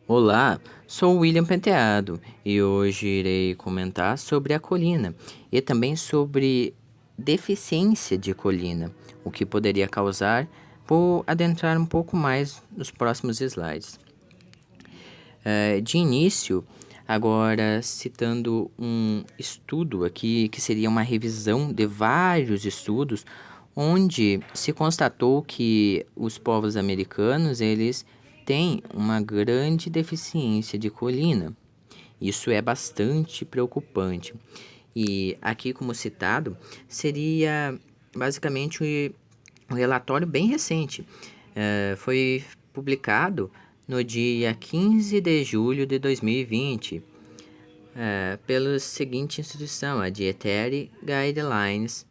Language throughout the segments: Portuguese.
Olá, sou o William Penteado e hoje irei comentar sobre a colina e também sobre deficiência de colina, o que poderia causar. Vou adentrar um pouco mais nos próximos slides. De início, agora citando um estudo aqui, que seria uma revisão de vários estudos, onde se constatou que os povos americanos, eles têm uma grande deficiência de colina. Isso é bastante preocupante. E aqui, como citado, seria basicamente um relatório bem recente. Foi publicado no dia 15 de julho de 2020, pela seguinte instituição, a Dietary Guidelines,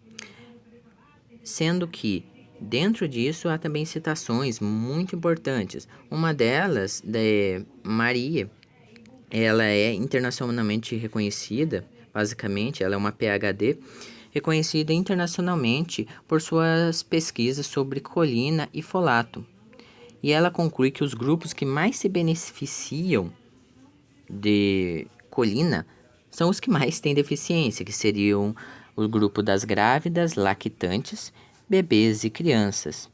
sendo que dentro disso há também citações muito importantes. Uma delas, de Maria, ela é internacionalmente reconhecida, basicamente, ela é uma PhD, reconhecida internacionalmente por suas pesquisas sobre colina e folato. E ela conclui que os grupos que mais se beneficiam de colina são os que mais têm deficiência, que seriam o grupo das grávidas, lactantes, bebês e crianças.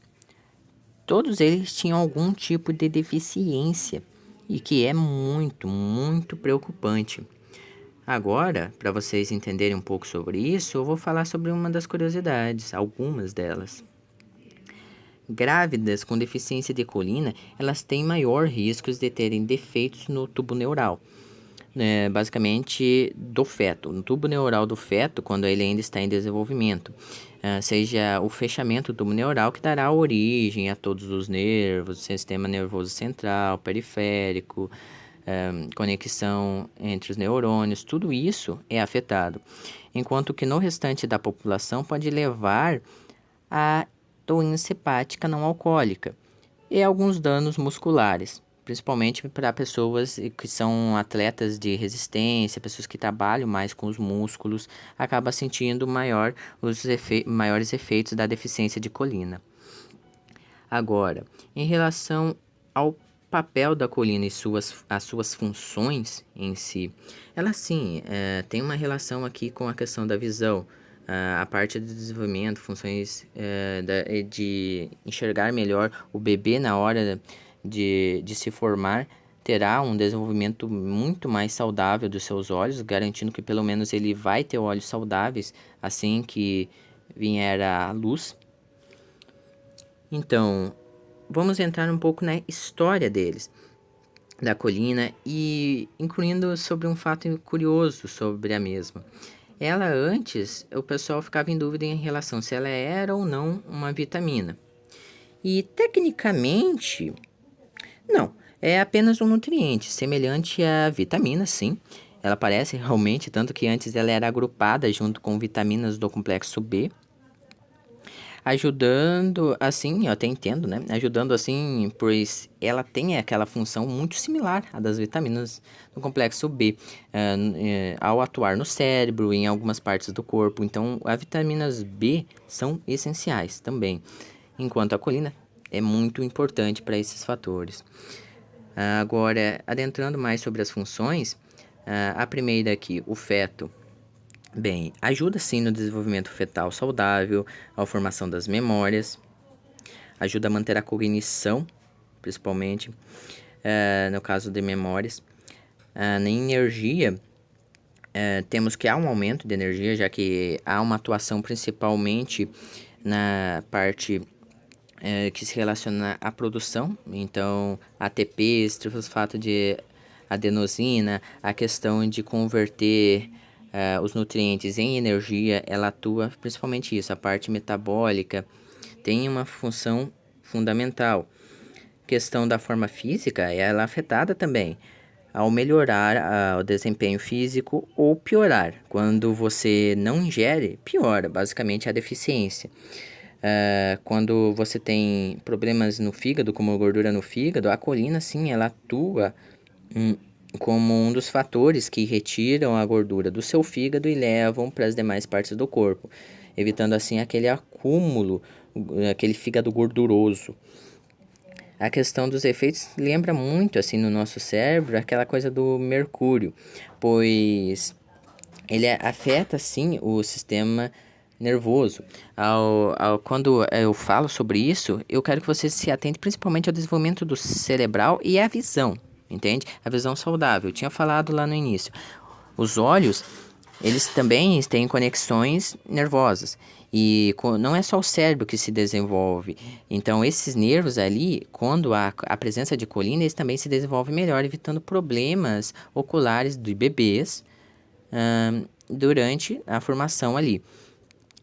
Todos eles tinham algum tipo de deficiência e que é muito, muito preocupante. Agora, para vocês entenderem um pouco sobre isso, eu vou falar sobre uma das curiosidades, algumas delas. Grávidas com deficiência de colina, elas têm maior risco de terem defeitos no tubo neural, basicamente do feto, no tubo neural do feto, quando ele ainda está em desenvolvimento, seja o fechamento do tubo neural que dará origem a todos os nervos, sistema nervoso central, periférico, conexão entre os neurônios, tudo isso é afetado, enquanto que no restante da população pode levar a doença hepática não alcoólica e alguns danos musculares, principalmente para pessoas que são atletas de resistência, pessoas que trabalham mais com os músculos, acaba sentindo maiores efeitos da deficiência de colina. Agora, em relação ao papel da colina e as suas funções em si, ela sim tem uma relação aqui com a questão da visão, a parte do desenvolvimento, funções de enxergar melhor o bebê na hora de se formar, terá um desenvolvimento muito mais saudável dos seus olhos, garantindo que pelo menos ele vai ter olhos saudáveis assim que vier a luz. Então, vamos entrar um pouco na história deles, da colina, e incluindo sobre um fato curioso sobre a mesma. Ela antes, o pessoal ficava em dúvida em relação se ela era ou não uma vitamina. E tecnicamente, não, é apenas um nutriente, semelhante à vitamina, sim. Ela parece realmente, tanto que antes ela era agrupada junto com vitaminas do complexo B, ajudando assim, eu até entendo, né? Ajudando assim, pois ela tem aquela função muito similar à das vitaminas do complexo B, ao atuar no cérebro e em algumas partes do corpo. Então, as vitaminas B são essenciais também, enquanto a colina é muito importante para esses fatores. Agora, adentrando mais sobre as funções, a primeira aqui, o feto. Bem, ajuda sim no desenvolvimento fetal saudável, a formação das memórias, ajuda a manter a cognição, principalmente, no caso de memórias. Na energia, temos que há um aumento de energia, já que há uma atuação principalmente na parte que se relaciona à produção, então ATPs, trifosfato de adenosina, a questão de converter os nutrientes em energia, ela atua principalmente isso, a parte metabólica tem uma função fundamental. Questão da forma física, ela é afetada também ao melhorar o desempenho físico ou piorar. Quando você não ingere, piora basicamente a deficiência. Quando você tem problemas no fígado, como gordura no fígado, a colina, sim, ela atua como um dos fatores que retiram a gordura do seu fígado e levam para as demais partes do corpo, evitando assim aquele acúmulo, aquele fígado gorduroso. a questão dos efeitos lembra muito, assim, no nosso cérebro, aquela coisa do mercúrio, pois ele afeta, sim, o sistema nervoso. Quando eu falo sobre isso, eu quero que você se atente principalmente ao desenvolvimento do cerebral e à visão, entende? A visão saudável. Eu tinha falado lá no início. Os olhos, eles também têm conexões nervosas. E não é só o cérebro que se desenvolve. Então, esses nervos ali, quando há a presença de colina, eles também se desenvolvem melhor, evitando problemas oculares de bebês durante a formação ali.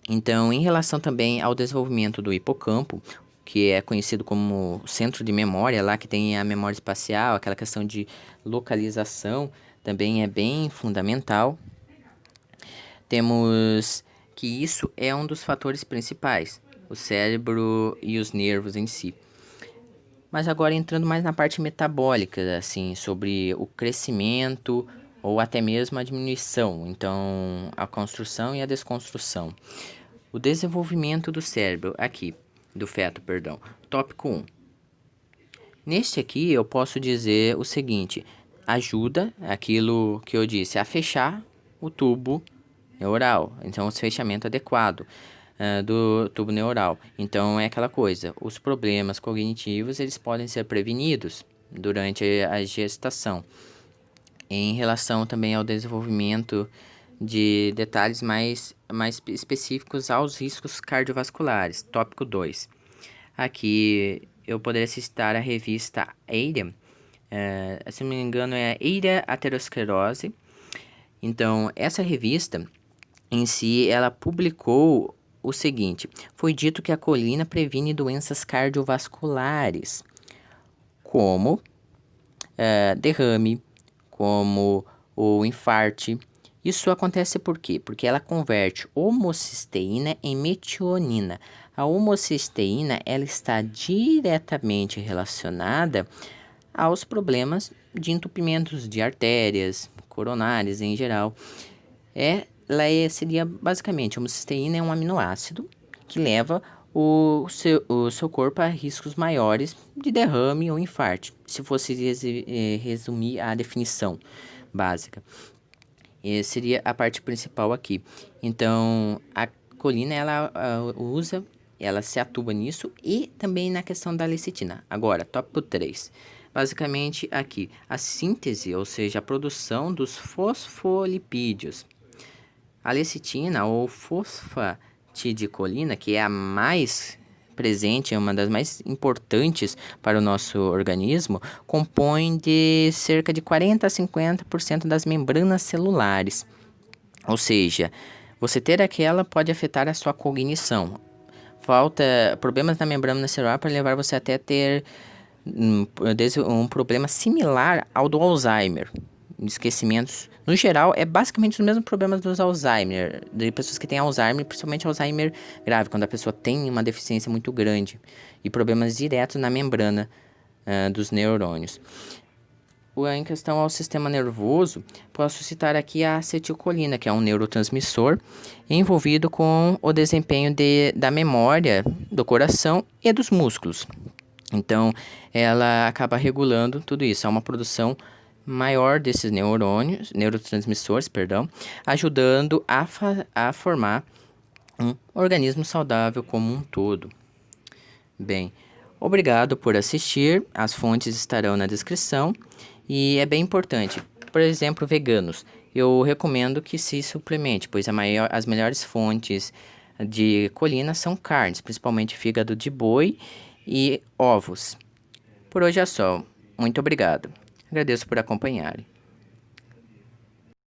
Então, em relação também ao desenvolvimento do hipocampo, que é conhecido como centro de memória, lá que tem a memória espacial, aquela questão de localização, também é bem fundamental. Temos que isso é um dos fatores principais, o cérebro e os nervos em si. Mas agora entrando mais na parte metabólica, assim, sobre o crescimento ou até mesmo a diminuição, então a construção e a desconstrução. O desenvolvimento do cérebro, aqui, do feto, perdão. Tópico 1. Neste aqui eu posso dizer o seguinte, ajuda aquilo que eu disse, a fechar o tubo neural, então o fechamento adequado do tubo neural. Então é aquela coisa, os problemas cognitivos eles podem ser prevenidos durante a gestação. Em relação também ao desenvolvimento de detalhes mais específicos aos riscos cardiovasculares. Tópico 2. Aqui eu poderia citar a revista AIDA, se não me engano é AIDA Aterosclerose. Então, essa revista em si, ela publicou o seguinte: foi dito que a colina previne doenças cardiovasculares, como derrame, como o infarte. Isso acontece por quê? Porque ela converte homocisteína em metionina. A homocisteína ela está diretamente relacionada aos problemas de entupimentos de artérias coronárias em geral. Seria basicamente, a homocisteína é um aminoácido que leva o seu corpo a riscos maiores de derrame ou infarto, se fosse resumir a definição básica. Seria a parte principal aqui. Então, a colina, ela se atua nisso e também na questão da lecitina. Agora, tópico 3. Basicamente, aqui, a síntese, ou seja, a produção dos fosfolipídios. A lecitina ou fosfatidilcolina, que é a mais presente, é uma das mais importantes para o nosso organismo, compõe de cerca de 40 a 50% das membranas celulares. Ou seja, você ter aquela pode afetar a sua cognição. Problemas na membrana celular para levar você até ter um problema similar ao do Alzheimer. Esquecimentos, no geral, é basicamente os mesmos problemas dos Alzheimer, de pessoas que têm Alzheimer, principalmente Alzheimer grave, quando a pessoa tem uma deficiência muito grande e problemas diretos na membrana dos neurônios. Em questão ao sistema nervoso, posso citar aqui a acetilcolina, que é um neurotransmissor envolvido com o desempenho da memória do coração e dos músculos. Então, ela acaba regulando tudo isso. Há uma produção maior desses neurotransmissores, ajudando a formar um organismo saudável como um todo. Bem, obrigado por assistir. As fontes estarão na descrição. E é bem importante. Por exemplo, veganos. Eu recomendo que se suplemente, pois as melhores fontes de colina são carnes, principalmente fígado de boi e ovos. Por hoje é só. Muito obrigado. Agradeço por acompanharem.